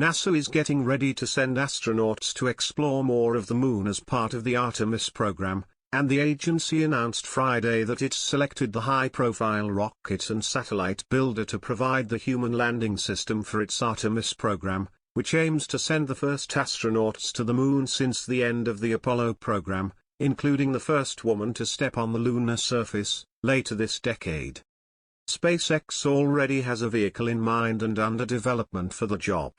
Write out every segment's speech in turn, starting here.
NASA is getting ready to send astronauts to explore more of the moon as part of the Artemis program, and the agency announced Friday that it's selected the high-profile rocket and satellite builder to provide the human landing system for its Artemis program, which aims to send the first astronauts to the moon since the end of the Apollo program, including the first woman to step on the lunar surface, later this decade. SpaceX already has a vehicle in mind and under development for the job.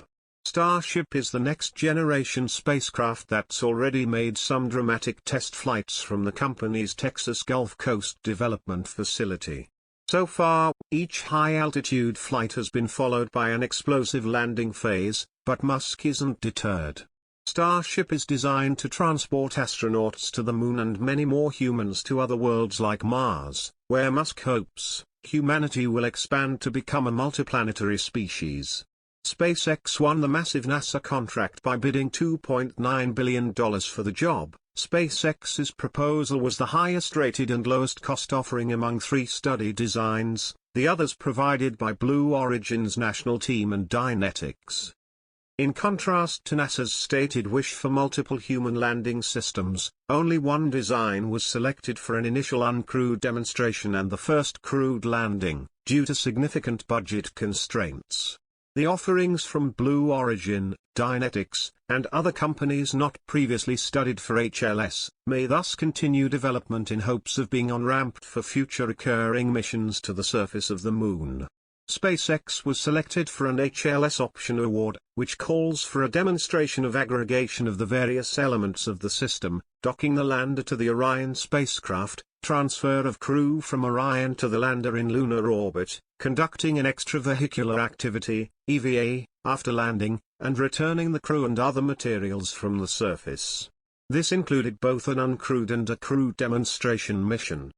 Starship is the next-generation spacecraft that's already made some dramatic test flights from the company's Texas Gulf Coast development facility. So far, each high-altitude flight has been followed by an explosive landing phase, but Musk isn't deterred. Starship is designed to transport astronauts to the moon and many more humans to other worlds like Mars, where Musk hopes humanity will expand to become a multiplanetary species. SpaceX won the massive NASA contract by bidding $2.9 billion for the job. SpaceX's proposal was the highest rated and lowest cost offering among 3 study designs, the others provided by Blue Origin's national team and Dynetics. In contrast to NASA's stated wish for multiple human landing systems, only one design was selected for an initial uncrewed demonstration and the first crewed landing, due to significant budget constraints. The offerings from Blue Origin, Dynetics, and other companies not previously studied for HLS, may thus continue development in hopes of being on-ramped for future recurring missions to the surface of the moon. SpaceX was selected for an HLS option award, which calls for a demonstration of aggregation of the various elements of the system, docking the lander to the Orion spacecraft, transfer of crew from Orion to the lander in lunar orbit, conducting an extravehicular activity, EVA, after landing, and returning the crew and other materials from the surface. This included both an uncrewed and a crewed demonstration mission.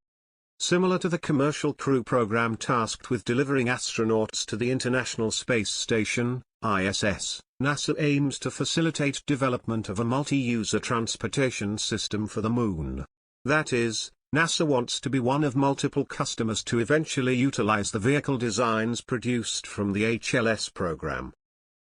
Similar to the commercial crew program tasked with delivering astronauts to the International Space Station, ISS, NASA aims to facilitate development of a multi-user transportation system for the moon. That is, NASA wants to be one of multiple customers to eventually utilize the vehicle designs produced from the HLS program.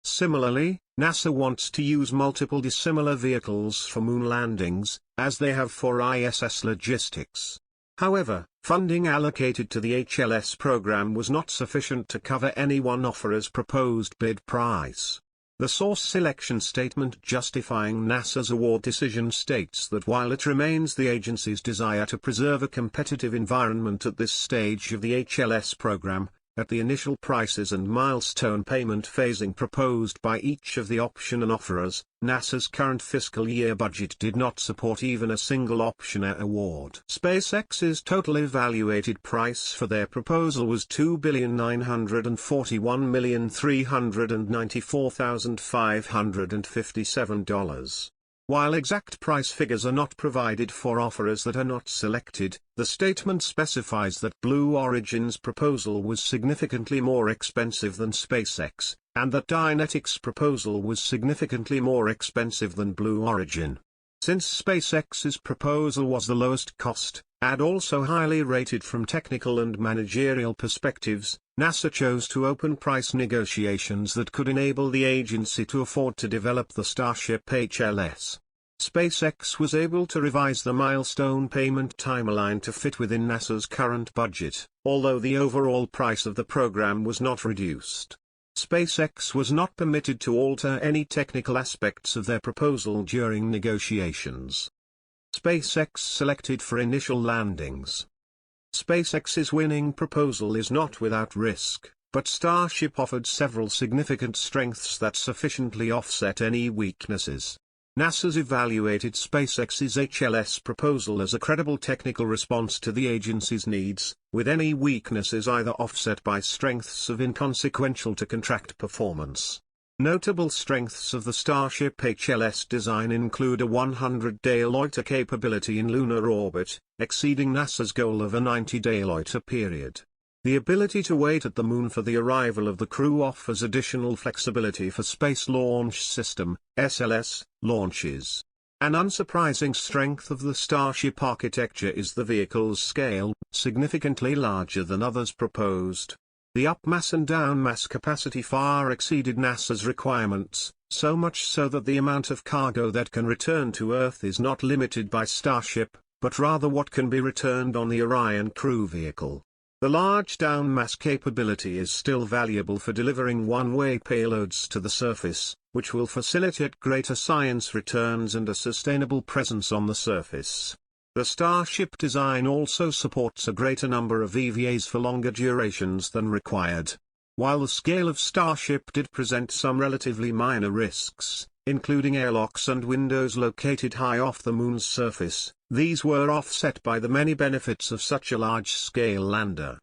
Similarly, NASA wants to use multiple dissimilar vehicles for moon landings, as they have for ISS logistics. However, funding allocated to the HLS program was not sufficient to cover any one offerer's proposed bid price. The source selection statement justifying NASA's award decision states that while it remains the agency's desire to preserve a competitive environment at this stage of the HLS program, at the initial prices and milestone payment phasing proposed by each of the option and offerers, NASA's current fiscal year budget did not support even a single optioner award. SpaceX's total evaluated price for their proposal was $2,941,394,557. While exact price figures are not provided for offerers that are not selected, the statement specifies that Blue Origin's proposal was significantly more expensive than SpaceX, and that Dynetics' proposal was significantly more expensive than Blue Origin. Since SpaceX's proposal was the lowest cost, and also highly rated from technical and managerial perspectives, NASA chose to open price negotiations that could enable the agency to afford to develop the Starship HLS. SpaceX was able to revise the milestone payment timeline to fit within NASA's current budget, although the overall price of the program was not reduced. SpaceX was not permitted to alter any technical aspects of their proposal during negotiations. SpaceX selected for initial landings. SpaceX's winning proposal is not without risk, but Starship offered several significant strengths that sufficiently offset any weaknesses. NASA's evaluated SpaceX's HLS proposal as a credible technical response to the agency's needs, with any weaknesses either offset by strengths of inconsequential to contract performance. Notable strengths of the Starship HLS design include a 100-day loiter capability in lunar orbit, exceeding NASA's goal of a 90-day loiter period. The ability to wait at the moon for the arrival of the crew offers additional flexibility for Space Launch System, SLS, launches. An unsurprising strength of the Starship architecture is the vehicle's scale, significantly larger than others proposed. The up-mass and down-mass capacity far exceeded NASA's requirements, so much so that the amount of cargo that can return to Earth is not limited by Starship, but rather what can be returned on the Orion crew vehicle. The large down-mass capability is still valuable for delivering one-way payloads to the surface, which will facilitate greater science returns and a sustainable presence on the surface. The Starship design also supports a greater number of EVAs for longer durations than required. While the scale of Starship did present some relatively minor risks, including airlocks and windows located high off the Moon's surface, these were offset by the many benefits of such a large-scale lander.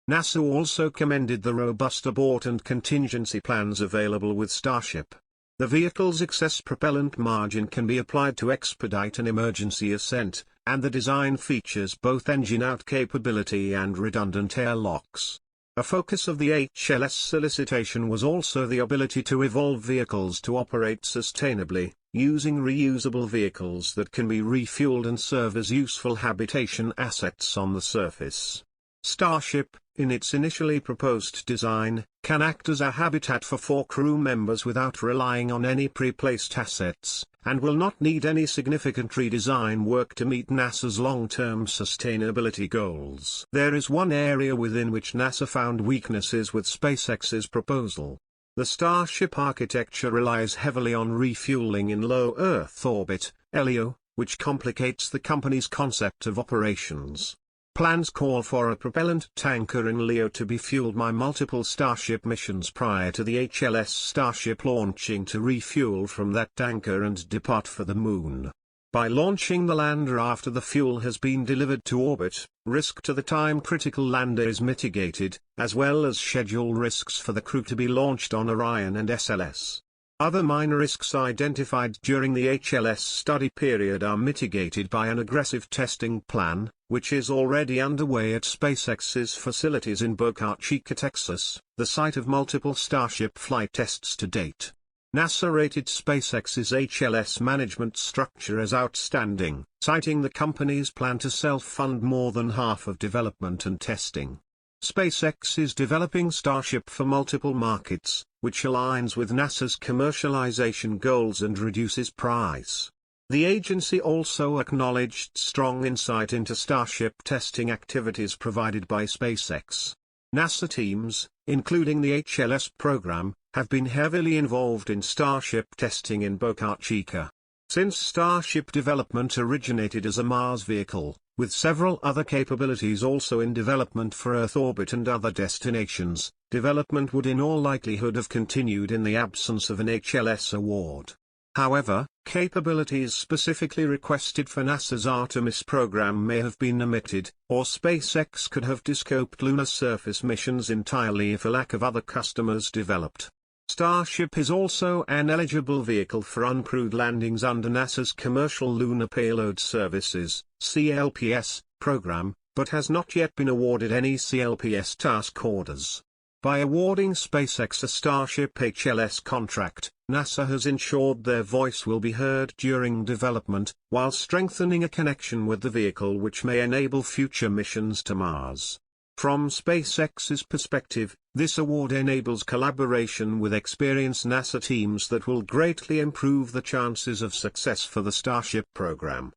NASA also commended the robust abort and contingency plans available with Starship. The vehicle's excess propellant margin can be applied to expedite an emergency ascent, and the design features both engine-out capability and redundant airlocks. A focus of the HLS solicitation was also the ability to evolve vehicles to operate sustainably, using reusable vehicles that can be refueled and serve as useful habitation assets on the surface. Starship, in its initially proposed design, can act as a habitat for 4 crew members without relying on any pre-placed assets, and will not need any significant redesign work to meet NASA's long-term sustainability goals. There is one area within which NASA found weaknesses with SpaceX's proposal. The Starship architecture relies heavily on refueling in low Earth orbit, LEO, which complicates the company's concept of operations. Plans call for a propellant tanker in LEO to be fueled by multiple Starship missions prior to the HLS Starship launching to refuel from that tanker and depart for the Moon. By launching the lander after the fuel has been delivered to orbit, risk to the time-critical lander is mitigated, as well as schedule risks for the crew to be launched on Orion and SLS. Other minor risks identified during the HLS study period are mitigated by an aggressive testing plan, which is already underway at SpaceX's facilities in Boca Chica, Texas, the site of multiple Starship flight tests to date. NASA rated SpaceX's HLS management structure as outstanding, citing the company's plan to self-fund more than half of development and testing. SpaceX is developing Starship for multiple markets, which aligns with NASA's commercialization goals and reduces price. The agency also acknowledged strong insight into Starship testing activities provided by SpaceX. NASA teams, including the HLS program, have been heavily involved in Starship testing in Boca Chica. Since Starship development originated as a Mars vehicle, with several other capabilities also in development for Earth orbit and other destinations, development would in all likelihood have continued in the absence of an HLS award. However, capabilities specifically requested for NASA's Artemis program may have been omitted, or SpaceX could have descoped lunar surface missions entirely if a lack of other customers developed. Starship is also an eligible vehicle for uncrewed landings under NASA's Commercial Lunar Payload Services (CLPS) program, but has not yet been awarded any CLPS task orders. By awarding SpaceX a Starship HLS contract, NASA has ensured their voice will be heard during development, while strengthening a connection with the vehicle which may enable future missions to Mars. From SpaceX's perspective, this award enables collaboration with experienced NASA teams that will greatly improve the chances of success for the Starship program.